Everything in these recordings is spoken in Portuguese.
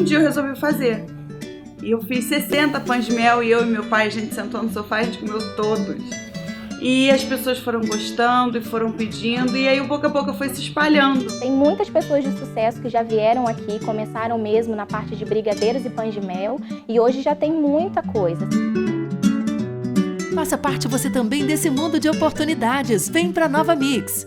um dia eu resolvi fazer. E eu fiz 60 pães de mel e eu e meu pai, a gente sentou no sofá e a gente comeu todos. E as pessoas foram gostando e foram pedindo, e aí o boca a boca foi se espalhando. Tem muitas pessoas de sucesso que já vieram aqui, começaram mesmo na parte de brigadeiros e pães de mel, e hoje já tem muita coisa. Faça parte você também desse mundo de oportunidades. Vem pra Nova Mix!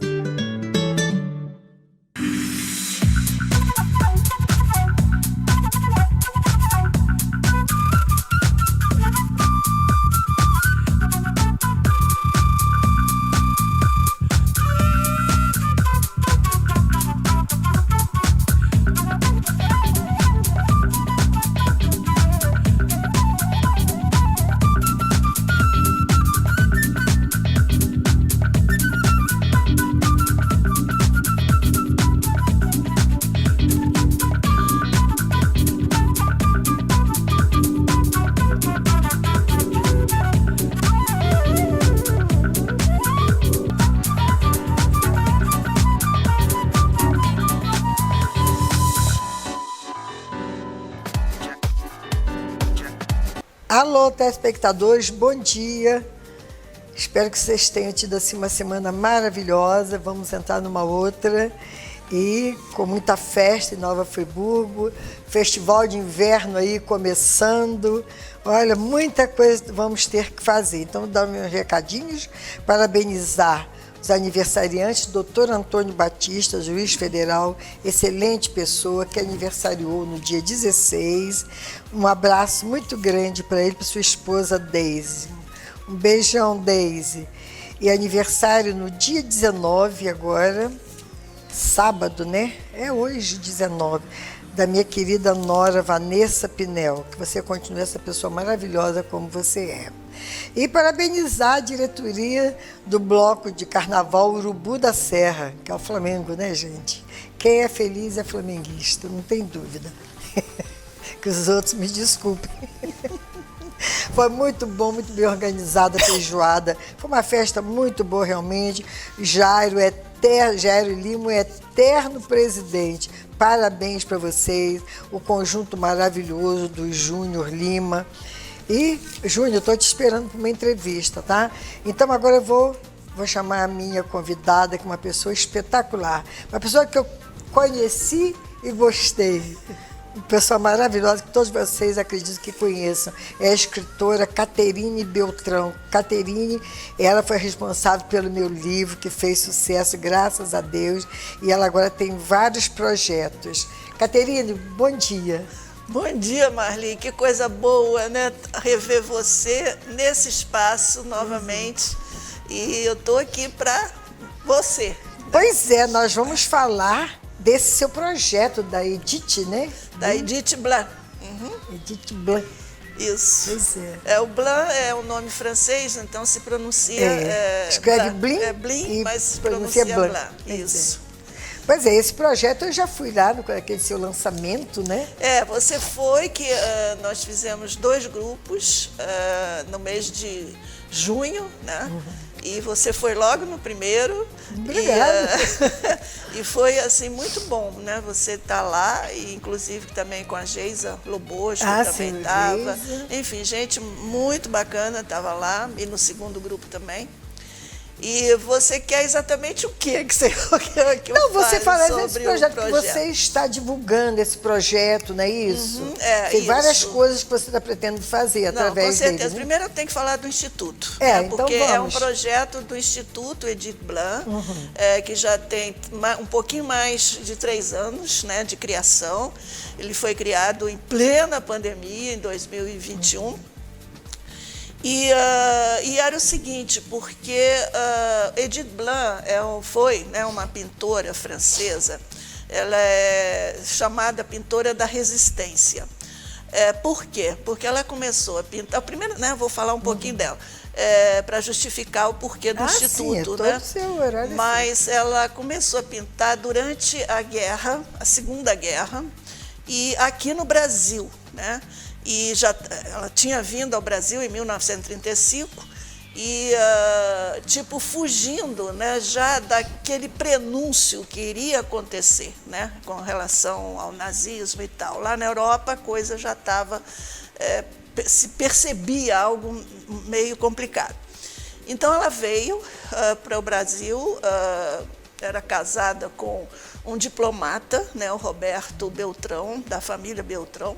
Alô, telespectadores, bom dia. Espero que vocês tenham tido assim uma semana maravilhosa. Vamos entrar numa outra e com muita festa em Nova Friburgo, festival de inverno aí começando. Olha, muita coisa vamos ter que fazer. Então, vou dar meus recadinhos, parabenizar os aniversariantes, Dr. Antônio Batista, juiz federal, excelente pessoa, que aniversariou no dia 16. Um abraço muito grande para ele, para sua esposa Deise. Um beijão, Deise. E aniversário no dia 19 agora, sábado, né? É hoje, 19, da minha querida nora Vanessa Pinel, que você continue essa pessoa maravilhosa como você é. E parabenizar a diretoria do Bloco de Carnaval Urubu da Serra, que é o Flamengo, né, gente? Quem é feliz é flamenguista, não tem dúvida. Que os outros me desculpem. Foi muito bom, muito bem organizada a feijoada. Foi uma festa muito boa, realmente. Jairo Lima, eterno presidente. Parabéns para vocês, o conjunto maravilhoso do Júnior Lima. E, Júnior, estou te esperando para uma entrevista, tá? Então, agora eu vou chamar a minha convidada, que é uma pessoa espetacular. Uma pessoa que eu conheci e gostei. Uma pessoa maravilhosa, que todos vocês acredito que conheçam. É a escritora Caterine Beltrão. Caterine, ela foi responsável pelo meu livro, que fez sucesso, graças a Deus. E ela agora tem vários projetos. Caterine, bom dia. Bom dia, Marli. Que coisa boa, né? Rever você nesse espaço novamente. E eu estou aqui para você. Pois é, nós vamos falar desse seu projeto da Edith, né? Da Edith Blanc. Edith Blanc. Isso. Pois é. O Blanc é um nome francês, então se pronuncia... escreve Blanc. Blin, Blin, mas se pronuncia Blanc. Isso. Pois é, esse projeto eu já fui lá naquele seu lançamento, né? Você foi que nós fizemos 2 grupos no mês de junho, né? E você foi logo no primeiro. Obrigada. E foi assim muito bom, né? Você tá lá, e inclusive também com a Geisa Lobosco também estava. Enfim, gente muito bacana estava lá, e no segundo grupo também. E você quer exatamente o que você quer que eu Não, você fala desse projeto, projeto, que você está divulgando esse projeto, não é isso? Tem isso. várias coisas que você está pretendendo fazer através dele. Com certeza. Né? Primeiro eu tenho que falar do Instituto. Então porque vamos. É um projeto do Instituto Edith Blanc, que já tem um pouquinho mais de 3 anos, né, de criação. Ele foi criado em plena pandemia, em 2021. E era o seguinte, porque Edith Blanc foi, né, uma pintora francesa, ela é chamada pintora da resistência. Por quê? Porque ela começou a pintar... Primeiro, né, vou falar um pouquinho dela, para justificar o porquê do Instituto. Sim, é todo seu horário. Mas ela começou a pintar durante a guerra, a Segunda Guerra, e aqui no Brasil, né? E ela tinha vindo ao Brasil em 1935 e tipo fugindo, né, já daquele prenúncio que iria acontecer, né, com relação ao nazismo e tal. Lá na Europa a coisa já estava, se percebia algo meio complicado. Então ela veio para o Brasil, era casada com um diplomata, né, o Roberto Beltrão, da família Beltrão,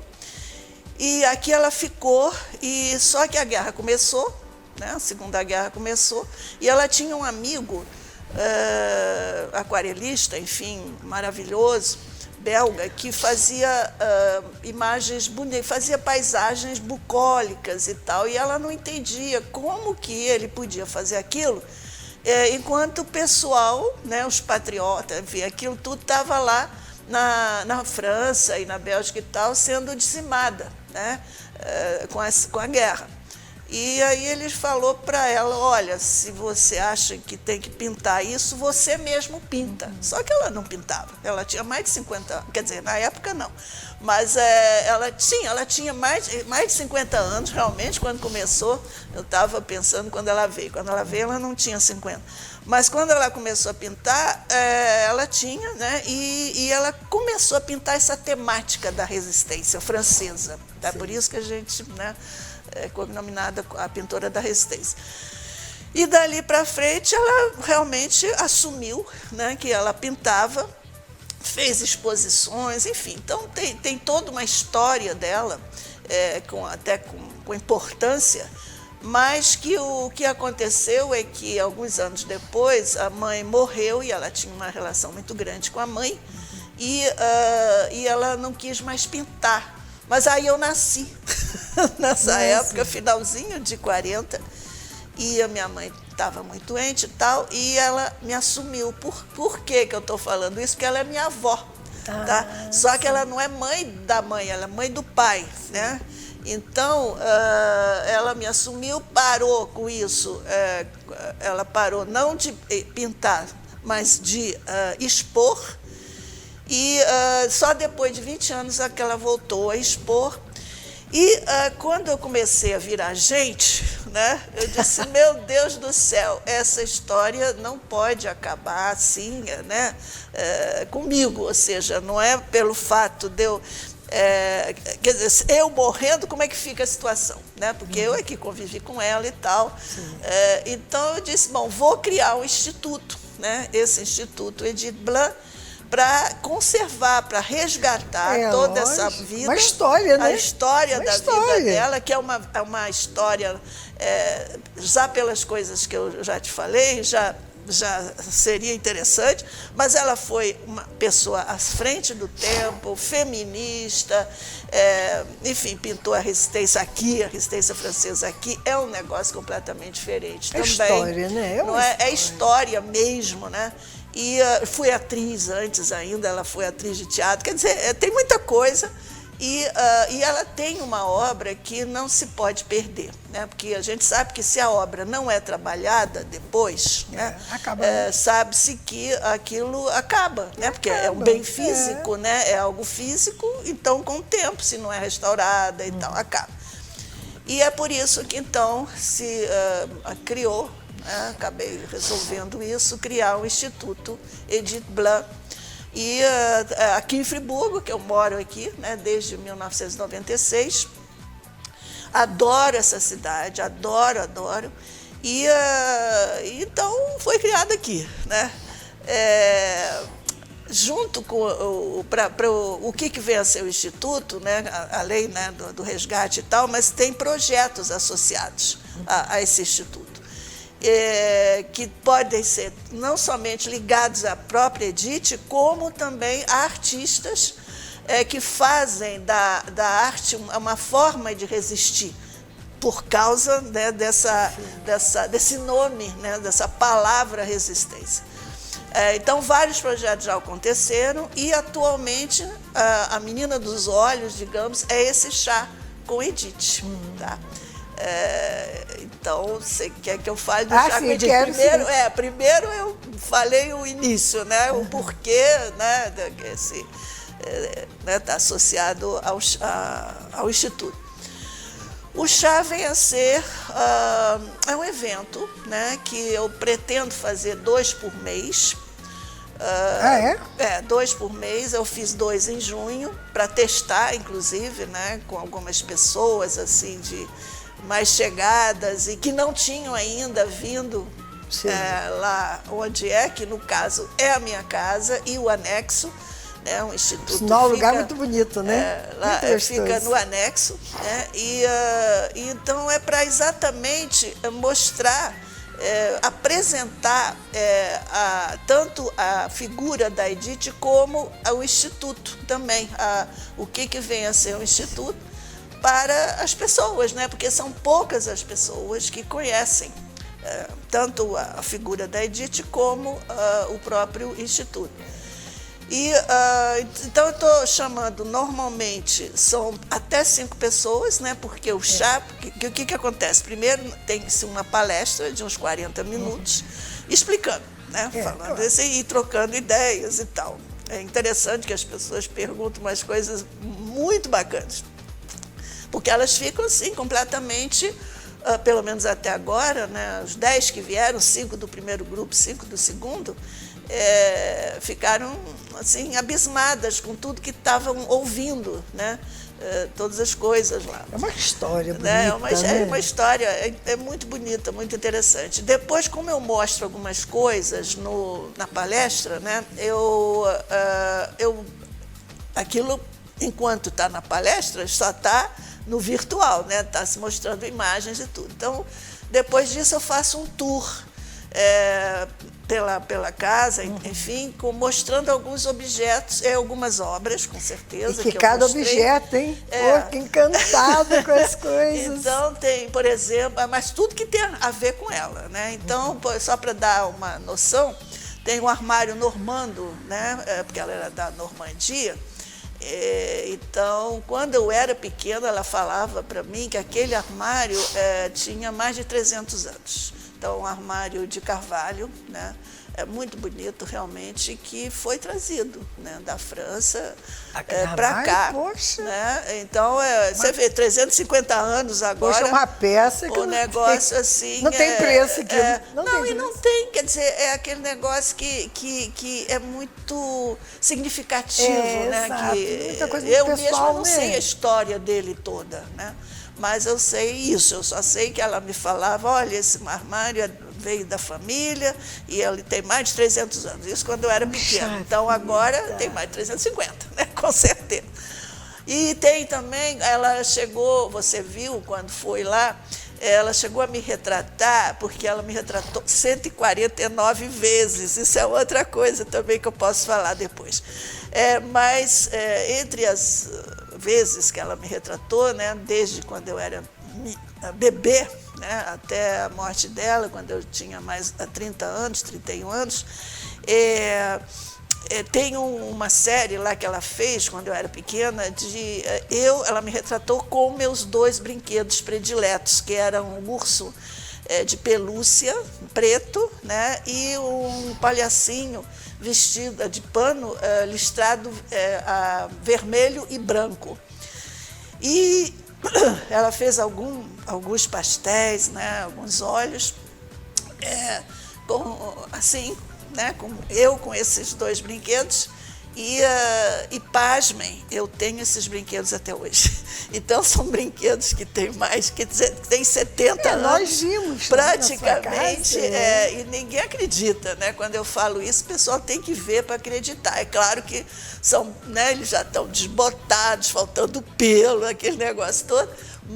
e aqui ela ficou, e só que a guerra começou, né, a Segunda Guerra começou, e ela tinha um amigo aquarelista, enfim, maravilhoso, belga, que fazia imagens bonitas, fazia paisagens bucólicas e tal, e ela não entendia como que ele podia fazer aquilo, enquanto o pessoal, né, os patriotas, enfim, aquilo tudo estava lá na França e na Bélgica e tal, sendo dizimada, né, com a guerra. E aí ele falou para ela, olha, se você acha que tem que pintar isso, você mesmo pinta. Só que ela não pintava, ela tinha mais de 50 anos, quer dizer, na época não, mas ela tinha mais de 50 anos, realmente, quando começou. Eu estava pensando quando ela veio ela não tinha 50, mas quando ela começou a pintar, ela tinha, né, e ela começou a pintar essa temática da resistência francesa, tá? Por isso que a gente, né, cognominada a pintora da resistência. E dali para frente ela realmente assumiu, né, que ela pintava, fez exposições, enfim. Então tem toda uma história dela, até com importância, mas que o que aconteceu é que alguns anos depois a mãe morreu e ela tinha uma relação muito grande com a mãe, e ela não quis mais pintar. Mas aí eu nasci, nessa época, finalzinho de 40, e a minha mãe estava muito doente e tal, e ela me assumiu. Por que eu estou falando isso? Porque ela é minha avó, tá? Só que ela não é mãe da mãe, ela é mãe do pai, né? Então, ela me assumiu, parou com isso, ela parou não de pintar, mas de expor. E só depois de 20 anos é que ela voltou a expor. E quando eu comecei a virar gente, né, eu disse, meu Deus do céu, essa história não pode acabar assim, né, comigo. Ou seja, não é pelo fato de eu... quer dizer, eu morrendo, como é que fica a situação? Né? Porque eu é que convivi com ela e tal. Então eu disse, bom, vou criar um instituto, né, esse Instituto Edith Blan, para conservar, para resgatar toda essa vida. Uma história, né? A história da vida dela, que é uma história, já pelas coisas que eu já te falei, já seria interessante, mas ela foi uma pessoa à frente do tempo, feminista, enfim, pintou a resistência aqui, a resistência francesa aqui, é um negócio completamente diferente também. História, né? É história mesmo, né? E fui atriz antes ainda, ela foi atriz de teatro, quer dizer, tem muita coisa, e ela tem uma obra que não se pode perder, né? Porque a gente sabe que se a obra não é trabalhada depois, né, sabe-se que aquilo acaba, né? Porque é um bem físico, né? É algo físico, então com o tempo, se não é restaurada e tal, acaba. E é por isso que então se criou, acabei resolvendo isso, criar o Instituto Edith Blan. E aqui em Friburgo, que eu moro aqui, né, desde 1996, adoro essa cidade, adoro. E então foi criado aqui, né? Junto com o que vem a ser o Instituto, né, além, né, do resgate e tal, mas tem projetos associados a esse Instituto. Que podem ser não somente ligados à própria Edith, como também a artistas que fazem da arte uma forma de resistir, por causa, né, desse nome, né, dessa palavra resistência. Então, vários projetos já aconteceram e, atualmente, a Menina dos Olhos, digamos, é esse chá com Edith. Tá? Então, você quer que eu fale do chá com Edith? Primeiro eu falei o início, né, o porquê, né, está associado ao Instituto. O chá vem a ser é um evento, né, que eu pretendo fazer 2 por mês. É? 2 por mês. Eu fiz 2 em junho para testar, inclusive, né, com algumas pessoas assim de mais chegadas e que não tinham ainda vindo lá onde que no caso é a minha casa e o anexo. É um instituto. Sinal, um lugar muito bonito, né? Lá, fica no anexo, né? E então é para exatamente mostrar, apresentar tanto a figura da Edith como o instituto também, o que vem a ser o instituto para as pessoas, né? Porque são poucas as pessoas que conhecem tanto a figura da Edith como o próprio instituto. Então eu estou chamando, normalmente são até 5 pessoas, né? Porque o chá, o que acontece? Primeiro tem-se uma palestra de uns 40 minutos, explicando, né? Falando e trocando ideias e tal. É interessante que as pessoas perguntam umas coisas muito bacanas, porque elas ficam assim completamente, pelo menos até agora, né? Os 10 que vieram, 5 do primeiro grupo, 5 do segundo, ficaram assim abismadas com tudo que estavam ouvindo, né? Todas as coisas lá. É uma história bonita, né? né? É uma história, é muito bonita, muito interessante. Depois, como eu mostro algumas coisas na palestra, né? Aquilo, enquanto está na palestra, só está no virtual, né? Está se mostrando imagens e tudo. Então, depois disso, eu faço um tour pela casa, enfim, mostrando alguns objetos, algumas obras, com certeza. E que cada objeto, hein? Pô, que encantada com as coisas. Então, tem, por exemplo, mas tudo que tem a ver com ela, né? Então, só para dar uma noção, tem um armário normando, né? Porque ela era da Normandia. Então, quando eu era pequena, ela falava para mim que aquele armário tinha mais de 300 anos. Então, um armário de carvalho, né? É muito bonito, realmente, que foi trazido, né, da França para cá. Poxa. Né? Então, você vê, 350 anos agora. Poxa, uma peça que o negócio assim. Não tem preço aqui. Não tem, quer dizer, é aquele negócio que é muito significativo, né? Exato. Que muita coisa eu pessoal, mesma não né? sei a história dele toda, né? Mas eu sei isso, eu só sei que ela me falava, olha, esse armário veio da família e ele tem mais de 300 anos. Isso quando eu era pequena. Então, agora tem mais de 350, né? Com certeza. E tem também, ela chegou, você viu quando foi lá, ela chegou a me retratar, porque ela me retratou 149 vezes. Isso é outra coisa também que eu posso falar depois. Mas entre as vezes que ela me retratou, né, desde quando eu era bebê, né, até a morte dela, quando eu tinha mais 30 anos, 31 anos, tem uma série lá que ela fez quando eu era pequena, ela me retratou com meus 2 brinquedos prediletos, que eram um urso de pelúcia preto, né, e um palhacinho vestido de pano listrado vermelho e branco. E ela fez alguns pastéis, né, alguns olhos, assim, né, com esses 2 brinquedos. E pasmem, eu tenho esses brinquedos até hoje. Então, são brinquedos que têm mais, quer dizer, tem 70 anos. Nós vimos praticamente, e ninguém acredita, né? Quando eu falo isso, o pessoal tem que ver para acreditar. É claro que são, né, eles já estão desbotados, faltando pelo, aquele negócio todo.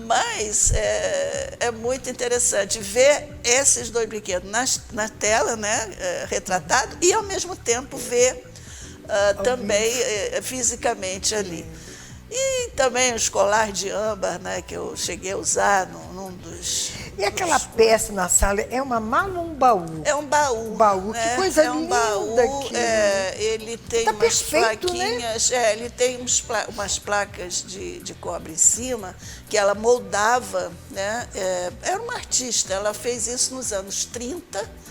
Mas é muito interessante ver esses 2 brinquedos na tela, né, retratado, e ao mesmo tempo ver também fisicamente ali. E também os colares de âmbar, né, que eu cheguei a usar num dos... E aquela peça na sala, é uma mala ou um baú? É um baú. Baú, né? que coisa um linda baú, aquilo. Ele tem umas perfeito, plaquinhas, né? Ele tem umas placas de cobre em cima, que ela moldava, né? Era uma artista, ela fez isso nos anos 30,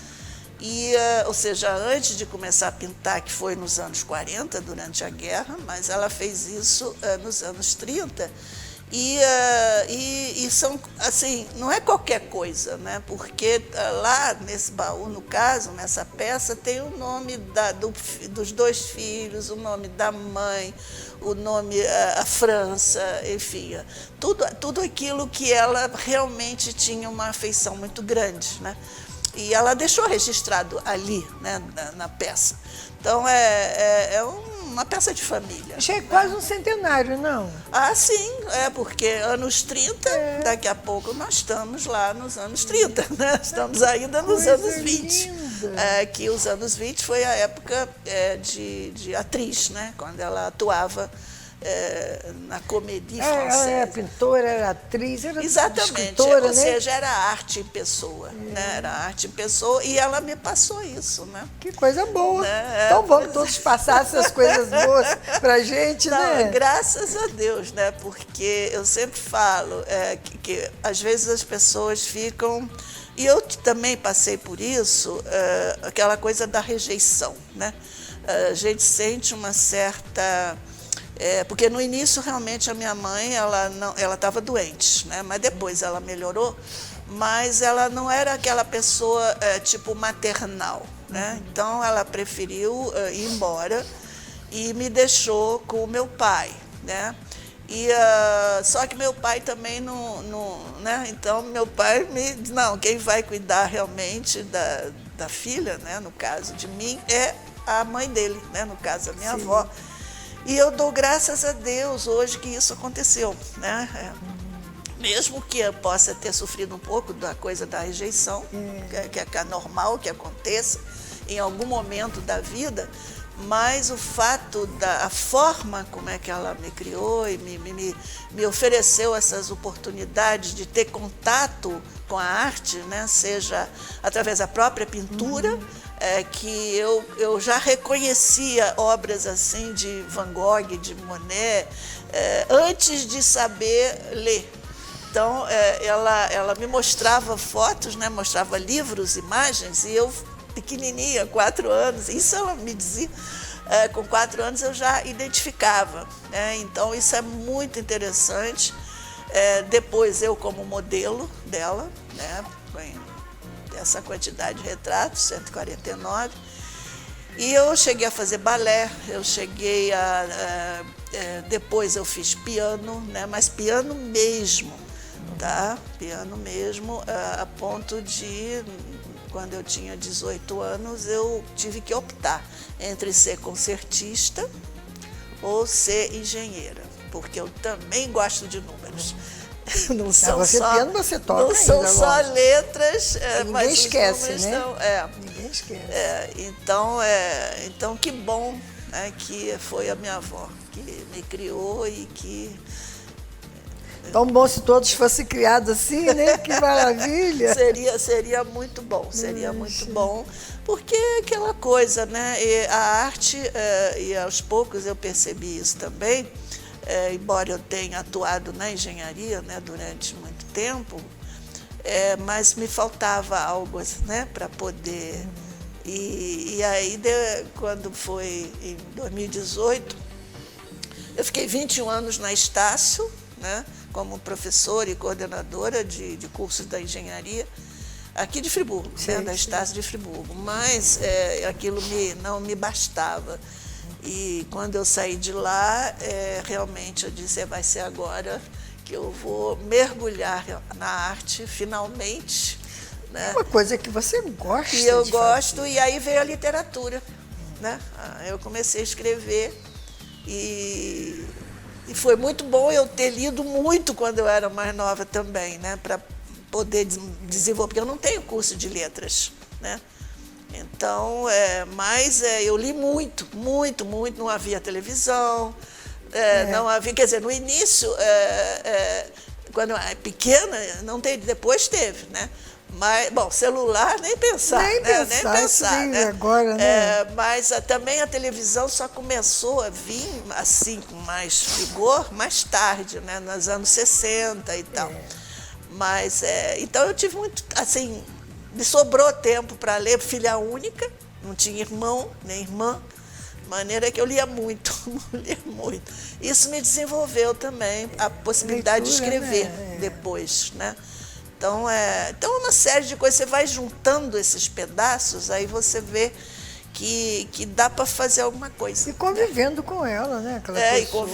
ou seja, antes de começar a pintar, que foi nos anos 40, durante a guerra, mas ela fez isso nos anos 30, E são, assim, não é qualquer coisa, né? Porque lá nesse baú, no caso, nessa peça, tem o nome dos 2 filhos, o nome da mãe, o nome, a França, enfim, tudo aquilo que ela realmente tinha uma afeição muito grande, né? E ela deixou registrado ali, né, na peça. Então, é uma peça de família. Já é quase um centenário, não? Ah, sim, porque anos 30, daqui a pouco nós estamos lá nos anos 30, né? Estamos ainda nos anos 20. Que os anos 20 foi a época de atriz, né? Quando ela atuava na Comédie Française. Ela era pintora, era atriz, era Exatamente, escritora, ou né? seja, era arte em pessoa, né? Era arte em pessoa, e ela me passou isso, né? Que coisa boa. Né? Tão bom que todos passassem essas coisas boas pra gente, Não, né? graças a Deus, né? Porque eu sempre falo que às vezes as pessoas ficam... E eu também passei por isso, aquela coisa da rejeição, né? A gente sente uma certa... porque no início, realmente, a minha mãe, ela estava doente, né? Mas depois ela melhorou, mas ela não era aquela pessoa tipo maternal, né? Então, ela preferiu ir embora e me deixou com o meu pai, né? Só que meu pai também não, né? Então, meu pai me disse, não, quem vai cuidar realmente da filha, né? No caso de mim, é a mãe dele, né? No caso, a minha avó. E eu dou graças a Deus hoje que isso aconteceu, né? Mesmo que eu possa ter sofrido um pouco da coisa da rejeição, que é normal que aconteça em algum momento da vida, mas o fato a forma como é que ela me criou e me ofereceu essas oportunidades de ter contato com a arte, né? Seja através da própria pintura, que eu já reconhecia obras assim de Van Gogh, de Monet, antes de saber ler. Então, ela me mostrava fotos, né? Mostrava livros, imagens, e eu, pequenininha, 4 anos, isso ela me dizia, com 4 anos eu já identificava, né? Então, isso é muito interessante. Depois, eu como modelo dela, né? Essa quantidade de retratos, 149. E eu cheguei a fazer balé, depois eu fiz piano, né? Mas piano mesmo, tá? Piano mesmo, a ponto de, quando eu tinha 18 anos, eu tive que optar entre ser concertista ou ser engenheira, porque eu também gosto de números. Não são você só, piano, você toca não são ainda, só lógico. letras, mas Ninguém esquece, os né? são, Ninguém esquece. então, que bom, né, que foi a minha avó que me criou e que... Tão bom se todos fossem criados assim, né? Que maravilha! Seria muito bom, seria muito bom, porque aquela coisa, né? E a arte, e aos poucos eu percebi isso também, embora eu tenha atuado na engenharia, né, durante muito tempo, mas me faltava algo, né, para poder... E aí, quando foi em 2018, eu fiquei 21 anos na Estácio, né, como professora e coordenadora de cursos da engenharia, aqui de Friburgo, né, da Estácio de Friburgo. Mas aquilo não me bastava. E quando eu saí de lá, realmente eu disse, vai ser agora que eu vou mergulhar na arte, finalmente. Né? Uma coisa que você gosta E eu de gosto, fazer. E aí veio a literatura. Né? Eu comecei a escrever e foi muito bom eu ter lido muito quando eu era mais nova também, né? Para poder desenvolver, porque eu não tenho curso de letras, né? Então, mas eu li muito, muito, muito, não havia televisão, não havia, quer dizer, no início, quando eu era pequena, não teve, depois teve, né? Mas, bom, celular, nem pensar, Nem né? pensar, isso né? agora, né? Mas também a televisão só começou a vir, assim, com mais vigor, mais tarde, né? Nos anos 60 e tal. Mas, então eu tive muito, assim, me sobrou tempo para ler, filha única, não tinha irmão nem irmã, maneira que eu lia muito, lia muito. Isso me desenvolveu também a possibilidade de escrever depois, né? Então, uma série de coisas, você vai juntando esses pedaços, aí você vê que dá para fazer alguma coisa. E convivendo com ela, né? Aquela e pessoa,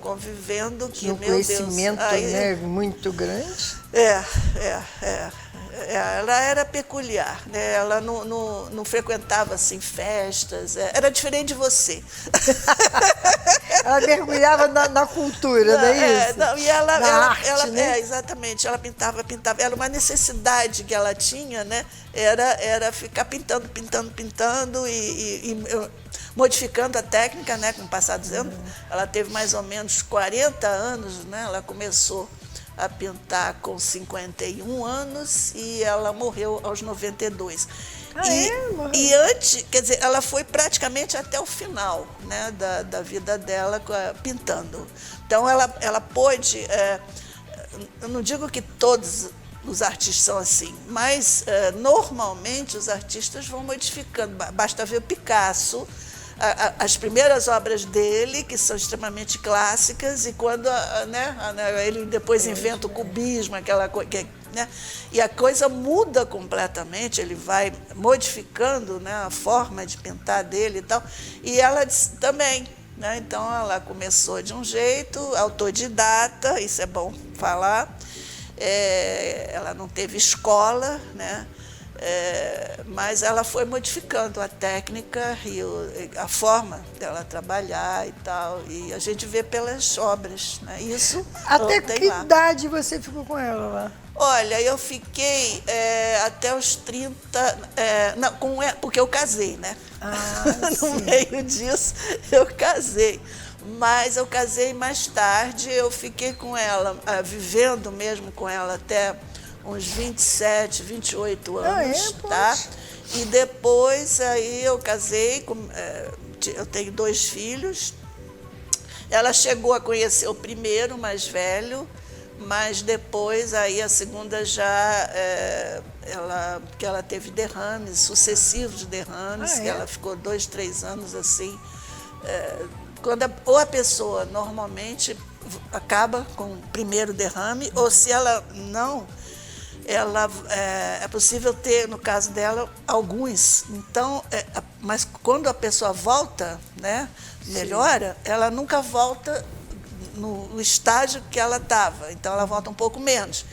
convivendo, que, um meu Deus... conhecimento, né, muito grande. Ela era peculiar, né? Ela não frequentava assim, festas, era diferente de você. Ela mergulhava na cultura, não é isso? E ela, na arte, né? Exatamente, ela pintava. Era uma necessidade que ela tinha, né? Era ficar pintando e modificando a técnica, né? Com o passar dos anos. Ela teve mais ou menos 40 anos, né? Ela começou a pintar com 51 anos e ela morreu aos 92. E antes, quer dizer, ela foi praticamente até o final, né, da vida dela pintando. Então ela pôde, eu não digo que todos os artistas são assim, mas normalmente os artistas vão modificando. Basta ver o Picasso, as primeiras obras dele, que são extremamente clássicas, e quando ele depois inventa o cubismo, aquela coisa, né? E a coisa muda completamente, ele vai modificando, né, a forma de pintar dele e tal, e ela também, né? Então ela começou de um jeito, autodidata, isso é bom falar, ela não teve escola, né? Mas ela foi modificando a técnica e a forma dela trabalhar e tal, e a gente vê pelas obras, né? Isso até que idade você ficou com ela lá? Olha, eu fiquei até os 30, porque eu casei, né? No meio disso eu casei, mas eu casei mais tarde, eu fiquei com ela, vivendo mesmo com ela até uns 27, 28 anos, tá? E depois aí eu casei, eu tenho 2 filhos. Ela chegou a conhecer o primeiro, mais velho, mas depois aí a segunda já, porque ela teve derrames, sucessivos derrames, que ela ficou 2, 3 anos assim. Ou a pessoa normalmente acaba com o primeiro derrame, ou se ela não... é possível ter, no caso dela, alguns. Então, mas quando a pessoa volta, né, melhora, ela nunca volta no estágio que ela estava. Então, ela volta um pouco menos.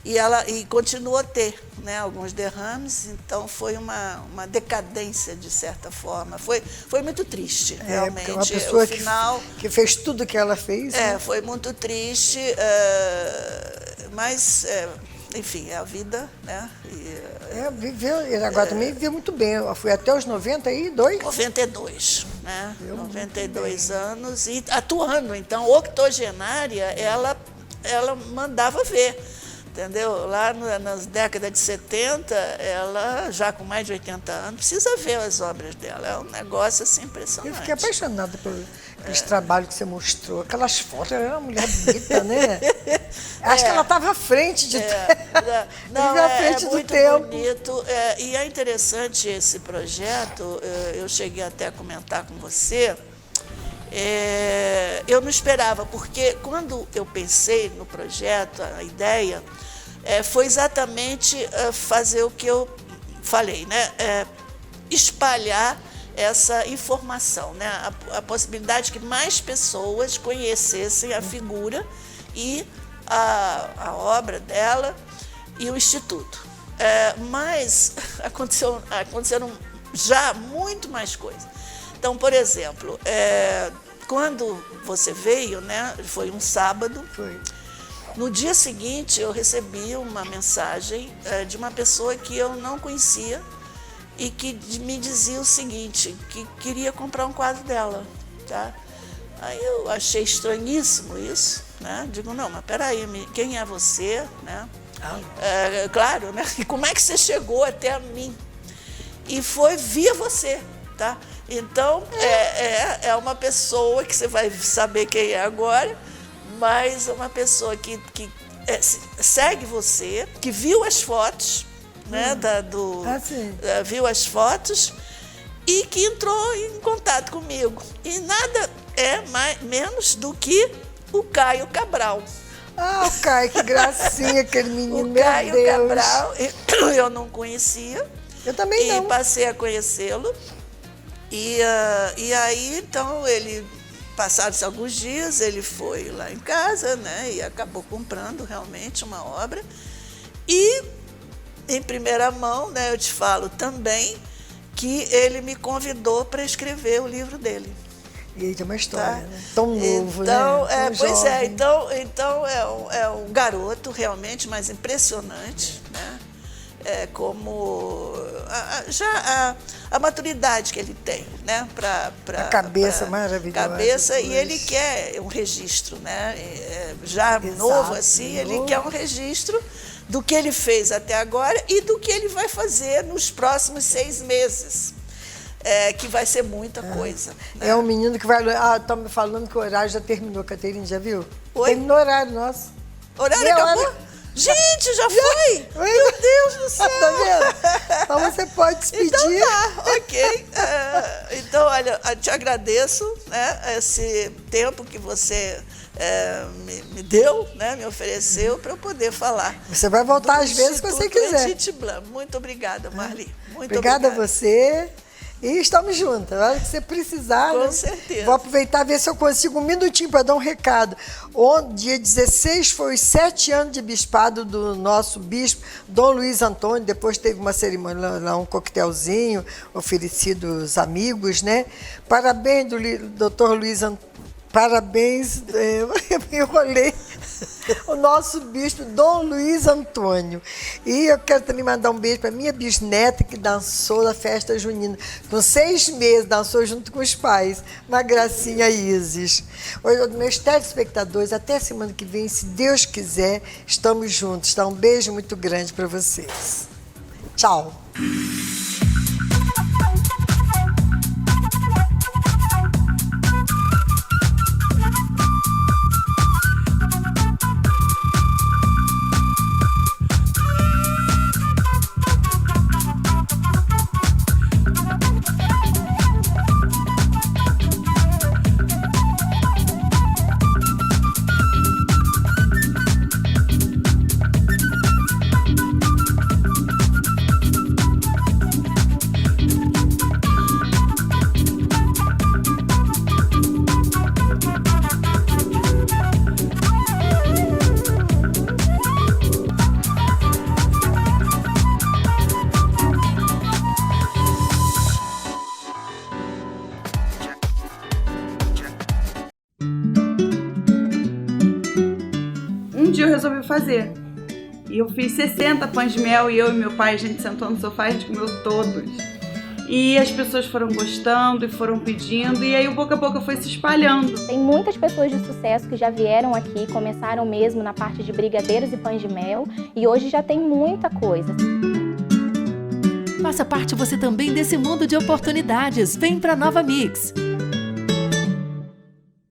E continua a ter, né, alguns derrames. Então, foi uma decadência, de certa forma. Foi muito triste, realmente. Uma pessoa o final, que fez tudo que ela fez. Né? Foi muito triste, mas... enfim, é a vida, né? Ele agora também viveu muito bem. Foi até os 92? 92, né? 92 anos e atuando. Então, octogenária, ela mandava ver, entendeu? Lá nas décadas de 70, ela, já com mais de 80 anos, precisa ver as obras dela. É um negócio assim impressionante. Eu fiquei apaixonada por esse trabalho que você mostrou. Aquelas fotos, ela era uma mulher bonita, né? Acho que ela estava à frente de muito tempo. Bonito. E é interessante esse projeto, eu cheguei até a comentar com você, eu não esperava, porque quando eu pensei no projeto, a ideia, foi exatamente fazer o que eu falei, né? Espalhar essa informação, né? A possibilidade que mais pessoas conhecessem a figura e a obra dela e o Instituto. Mas aconteceram já muito mais coisas. Então, por exemplo, quando você veio, né, foi um sábado, no dia seguinte eu recebi uma mensagem de uma pessoa que eu não conhecia e que me dizia o seguinte, que queria comprar um quadro dela, tá? Aí eu achei estranhíssimo isso, né? Digo, não, mas peraí, quem é você, né? Claro, né? E como é que você chegou até mim? E foi via você, tá? Então, é uma pessoa que você vai saber quem é agora, mas uma pessoa que segue você, que viu as fotos, né, viu as fotos e que entrou em contato comigo. E nada menos do que o Caio Cabral. Ah, o Caio, que gracinha, aquele menino, O Caio meu Deus. Cabral, eu não conhecia. Eu também não. E passei a conhecê-lo. E aí, então, passados alguns dias, ele foi lá em casa, né? E acabou comprando realmente uma obra. E, em primeira mão, né, eu te falo também que ele me convidou para escrever o livro dele. E é uma história, Tá? né? Tão novo, Então, né? Tão pois é, jovem. então é um garoto realmente, mas impressionante, né? Como a maturidade que ele tem, né? A cabeça maravilhosa. Cabeça, e ele quer um registro, né? Já Exato, novo assim, ele novo. quer um registro do que ele fez até agora e do que ele vai fazer nos próximos 6 meses. Que vai ser muita coisa. Né? É um menino que vai... Ah, estão me falando que o horário já terminou, Caterine, já viu? Oi? Terminou o horário nosso. Horário Meia acabou? hora. Gente, já foi? Oi? Meu Deus do céu! Tá vendo? Então você pode despedir. Então tá, ok. Então, olha, eu te agradeço, né, esse tempo que você me deu, né, me ofereceu para eu poder falar. Você vai voltar às vezes que você quiser. Edith Blanc. Muito obrigada, Marli. Muito Obrigada a obrigada. você. E estamos juntas. A hora que você precisar, Com né? certeza. Vou aproveitar e ver se eu consigo um minutinho para dar um recado. Dia 16 foi os 7 anos de bispado do nosso bispo, Dom Luiz Antônio. Depois teve uma cerimônia lá, um coquetelzinho oferecido aos amigos, né? Parabéns do Dr. Luiz Antônio. Parabéns, eu me enrolei, o nosso bispo, Dom Luiz Antônio. E eu quero também mandar um beijo para minha bisneta, que dançou na festa junina. Com 6 meses, dançou junto com os pais. Uma gracinha, Isis. Meus telespectadores, até semana que vem, se Deus quiser, estamos juntos. Tá? Um beijo muito grande para vocês. Tchau. Um dia eu resolvi fazer. E eu fiz 60 pães de mel e eu e meu pai, a gente sentou no sofá e a gente comeu todos. E as pessoas foram gostando e foram pedindo, e aí o boca a boca foi se espalhando. Tem muitas pessoas de sucesso que já vieram aqui, começaram mesmo na parte de brigadeiros e pães de mel, e hoje já tem muita coisa. Faça parte você também desse mundo de oportunidades. Vem pra Nova Mix.